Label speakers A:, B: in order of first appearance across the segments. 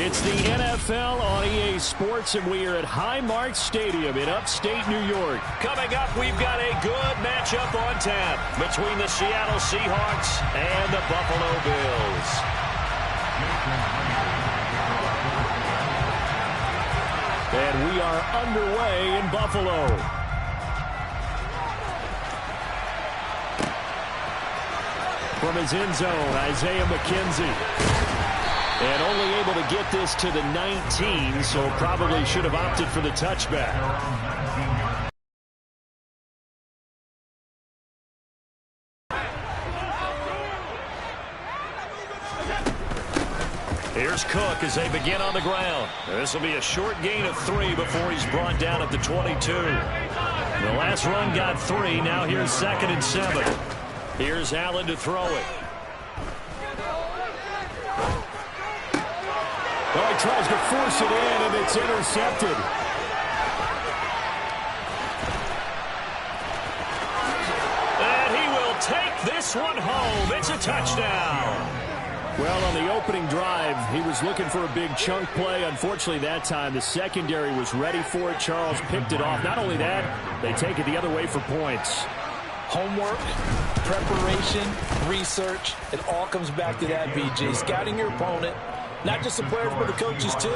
A: It's the NFL on EA Sports, and we are at Highmark Stadium in upstate New York. Coming up, we've got a good matchup on tap between the Seattle Seahawks and the Buffalo Bills. And we are underway in Buffalo. From his end zone, Isaiah McKenzie. And only able to get this to the 19, so probably should have opted for the touchback. Here's Cook as they begin on the ground. This will be a short gain of 3 before he's brought down at the 22. The last run got 3. Now here's 2nd and 7. Here's Allen to throw it. Oh, he tries to force it in, and it's intercepted. And he will take this one home. It's a touchdown. Well, on the opening drive, he was looking for a big chunk play. Unfortunately, that time, the secondary was ready for it. Charles picked it off. Not only that, they take it the other way for points.
B: Homework, preparation, research, it all comes back to that, BJ. Scouting your opponent, not just the players, but the coaches, too.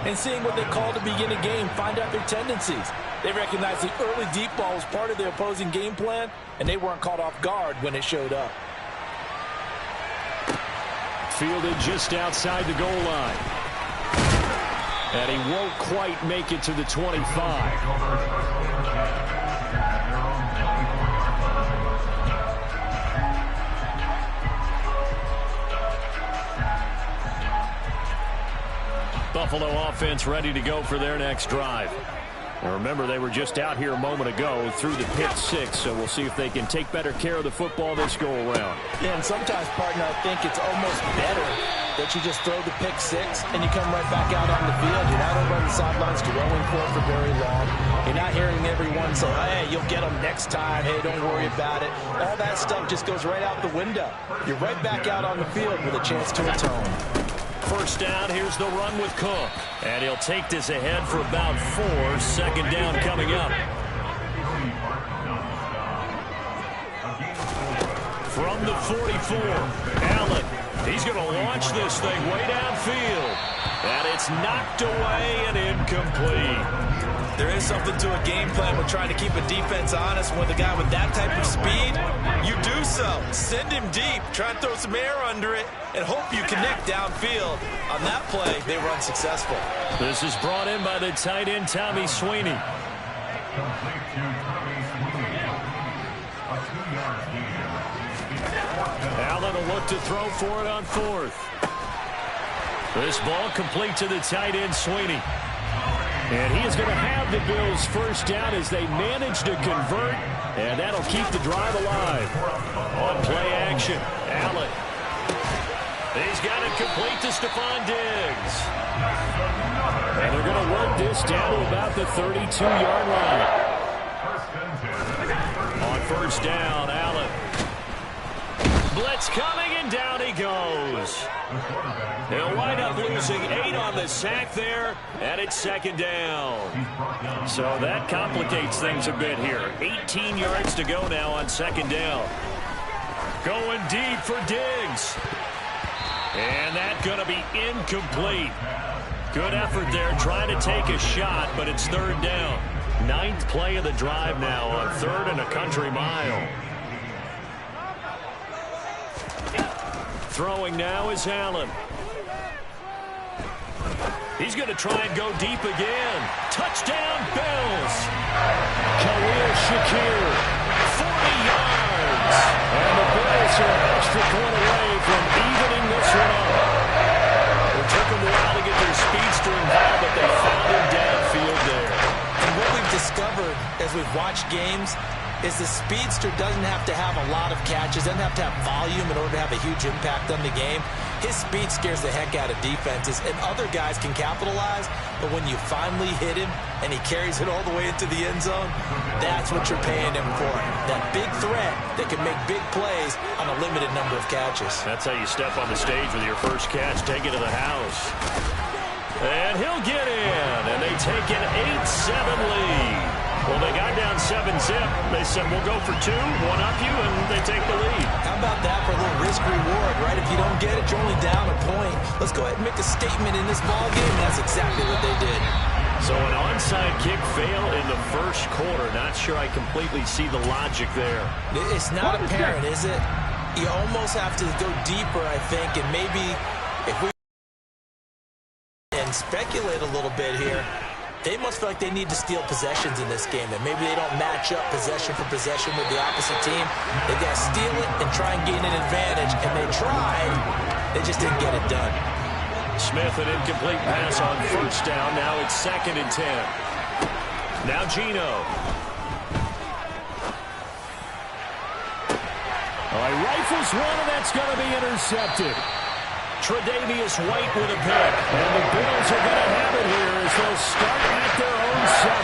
B: And seeing what they call to begin a game, find out their tendencies. They recognize the early deep ball was part of their opposing game plan, and they weren't caught off guard when it showed up.
A: Fielded just outside the goal line. And he won't quite make it to the 25. Buffalo offense ready to go for their next drive. And remember, they were just out here a moment ago through the pick 6, so we'll see if they can take better care of the football this go-around.
B: Yeah, and sometimes, partner, I think it's almost better that you just throw the pick 6 and you come right back out on the field. You're not over on the sidelines throwing for it for very long. You're not hearing everyone say, hey, you'll get them next time. Hey, don't worry about it. All that stuff just goes right out the window. You're right back out on the field with a chance to atone.
A: First down, here's the run with Cook. And he'll take this ahead for about 4. 2nd down coming up. From the 44, Allen. He's going to launch this thing way downfield. And it's knocked away and incomplete.
B: There is something to a game plan with trying to keep a defense honest. With a guy with that type of speed, you do so. Send him deep, try and throw some air under it, and hope you connect downfield. On that play, they were unsuccessful.
A: This is brought in by the tight end, Tommy Sweeney. Allen will look to throw for it on 4th. This ball complete to the tight end, Sweeney. And he is going to have the Bills first down as they manage to convert, and that'll keep the drive alive. On play action, Allen. He's got it complete to Stephon Diggs. And they're going to work this down to about the 32-yard line. On first down, Allen. Blitz coming, and down he goes. They'll wind up losing 8 on the sack there, and it's 2nd down. So that complicates things a bit here. 18 yards to go now on 2nd down. Going deep for Diggs. And that's going to be incomplete. Good effort there, trying to take a shot, but it's 3rd down. 9th play of the drive now on 3rd and a country mile. Throwing now is Allen. He's going to try and go deep again. Touchdown, Bills. Khalil Shakir, 40 yards. And the Bills are an extra point away from evening this one up. It took them a while to get their speedster involved, but they found him downfield there.
B: And what we've discovered as we've watched games is the speedster doesn't have to have a lot of catches, doesn't have to have volume in order to have a huge impact on the game. His speed scares the heck out of defenses, and other guys can capitalize, but when you finally hit him and he carries it all the way into the end zone, that's what you're paying him for. That big threat that can make big plays on a limited number of catches.
A: That's how you step on the stage with your first catch, take it to the house. And he'll get in, and they take an 8-7 lead. Well, they got down 7-zip. They said, we'll go for 2, one up you, and they take the lead.
B: How about that for a little risk-reward, right? If you don't get it, you're only down a point. Let's go ahead and make a statement in this ball game, and that's exactly what they did.
A: So an onside kick fail in the first quarter. Not sure I completely see the logic there.
B: It's not apparent, is it? You almost have to go deeper, I think, and maybe if we and speculate a little bit here, they must feel like they need to steal possessions in this game, and maybe they don't match up possession for possession with the opposite team. They got to steal it and try and gain an advantage, and they tried. They just didn't get it done.
A: Smith, an incomplete pass on first down. Now it's 2nd and 10. Now Geno. Rifles one, and that's going to be intercepted. Tre'Davious White with a pick. And the Bills are going to have it here as they'll start at their own 7.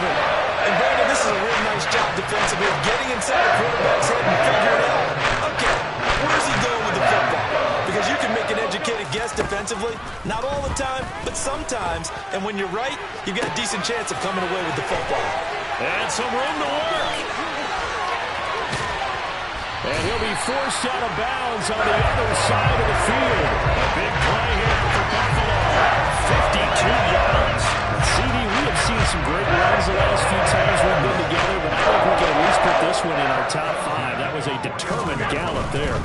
B: And Brandon, this is a real nice job defensively of getting inside the quarterback's head and figuring out, okay, where's he going with the football? Because you can make an educated guess defensively, not all the time, but sometimes. And when you're right, you've got a decent chance of coming away with the football.
A: And some room to work. And he'll be forced out of bounds on the other side of the field. A big play here for Buffalo. 52 yards. CD, we have seen some great runs the last few times we've been together, but I think we can at least put this one in our top 5. That was a determined gallop there.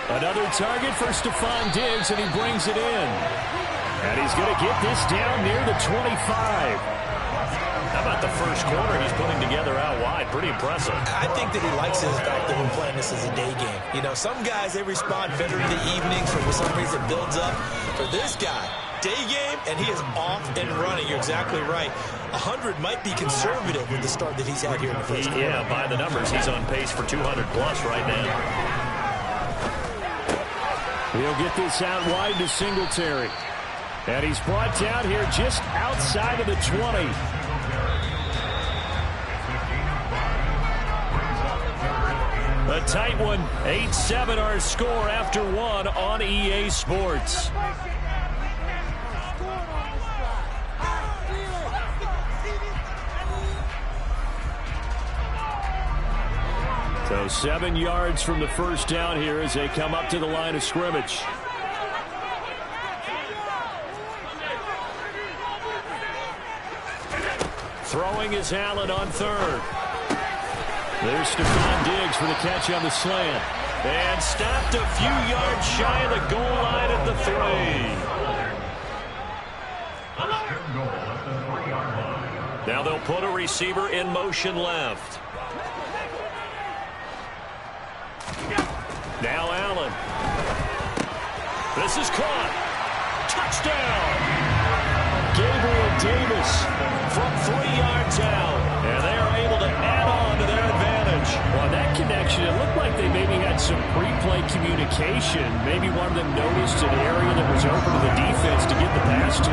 A: Another target for Stephon Diggs, and he brings it in. And he's going to get this down near the 25. How about the first quarter he's putting together out wide? Pretty impressive.
B: I think that he likes the fact that we're playing this as a day game. You know, some guys, they respond better in the evenings for some reason it builds up. For this guy, day game, and he is off and running. You're exactly right. 100 might be conservative with the start that he's had here in the first quarter.
A: Yeah, by the numbers, he's on pace for 200-plus right now. He'll get this out wide to Singletary. And he's brought down here just outside of the 20. A tight one. 8-7 our score after 1 on EA Sports. So 7 yards from the first down here as they come up to the line of scrimmage. Throwing is Allen on 3rd. There's Stephon Diggs for the catch on the slant. And stopped a few yards shy of the goal line at the 3. Now they'll put a receiver in motion left. Now Allen. This is caught. Touchdown. Gabriel Davis from 3 yards out. And they are able to add on to their advantage. Well, that connection, it looked like they maybe had some pre-play communication. Maybe one of them noticed an area that was open to the defense to get the pass to.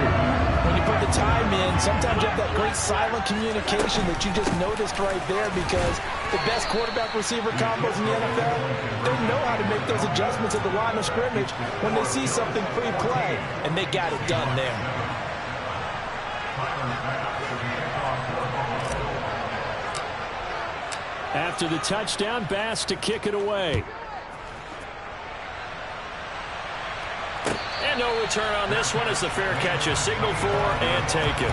B: When you put the time in, sometimes you have that great silent communication that you just noticed right there, because the best quarterback-receiver combos in the NFL, they know how to make those adjustments at the line of scrimmage when they see something pre-play, and they got it done there.
A: After the touchdown, Bass to kick it away. And no return on this one as the fair catch is signaled for and taken.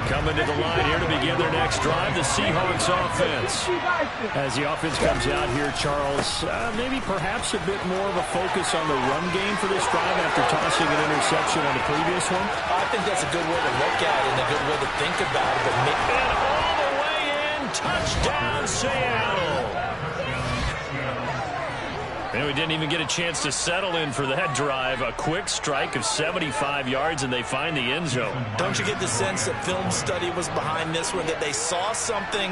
A: Coming to the line here to begin their next drive, the Seahawks offense. As the offense comes out here, Charles, maybe perhaps a bit more of a focus on the run game for this drive after tossing an interception on the previous one.
B: I think that's a good way to look at it and a good way to think about it. But
A: and all the way in, touchdown Seattle. And we didn't even get a chance to settle in for that drive. A quick strike of 75 yards, and they find the end zone.
B: Don't you get the sense that film study was behind this one, that they saw something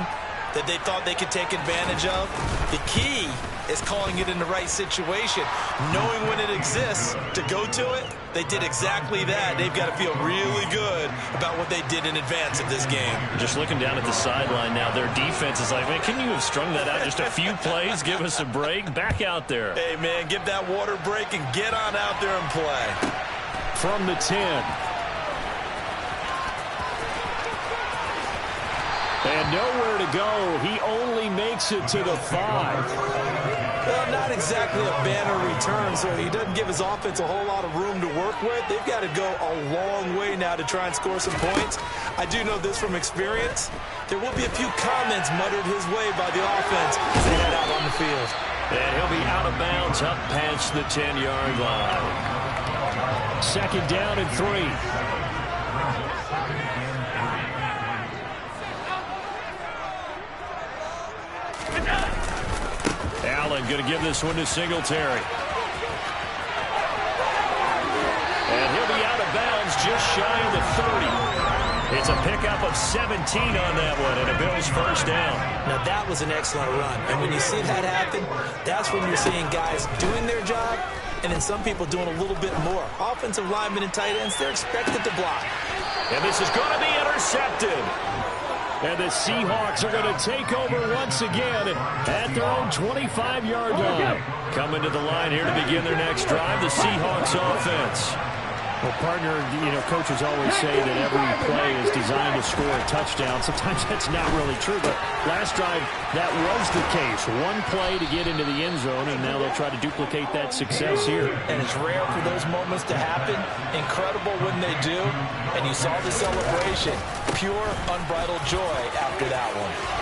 B: that they thought they could take advantage of? The key is calling it in the right situation. Knowing when it exists to go to it, they did exactly that. They've got to feel really good about what they did in advance of this game.
A: Just looking down at the sideline now, their defense is like, man, can you have strung that out just a few plays? Give us a break. Back out there.
B: Hey, man, give that water break and get on out there and play.
A: From the 10. And nowhere to go. He only makes it to the 5.
B: Well, not exactly a banner return, so he doesn't give his offense a whole lot of room to work with. They've got to go a long way now to try and score some points. I do know this from experience. There will be a few comments muttered his way by the offense as they head out on the field.
A: And he'll be out of bounds up past the 10-yard line. 2nd down and 3. Allen going to give this one to Singletary. And he'll be out of bounds just shy of the 30. It's a pickup of 17 on that one and a Bills first down.
B: Now that was an excellent run. And when you see that happen, that's when you're seeing guys doing their job and then some people doing a little bit more. Offensive linemen and tight ends, they're expected to block.
A: And this is going to be intercepted. And the Seahawks are going to take over once again at their own 25-yard line. Coming to the line here to begin their next drive, the Seahawks offense.
C: Well, partner, coaches always say that every play is designed to score a touchdown. Sometimes that's not really true, but last drive, that was the case. One play to get into the end zone, and now they'll try to duplicate that success here.
B: And it's rare for those moments to happen. Incredible when they do. And you saw the celebration. Pure, unbridled joy after that one.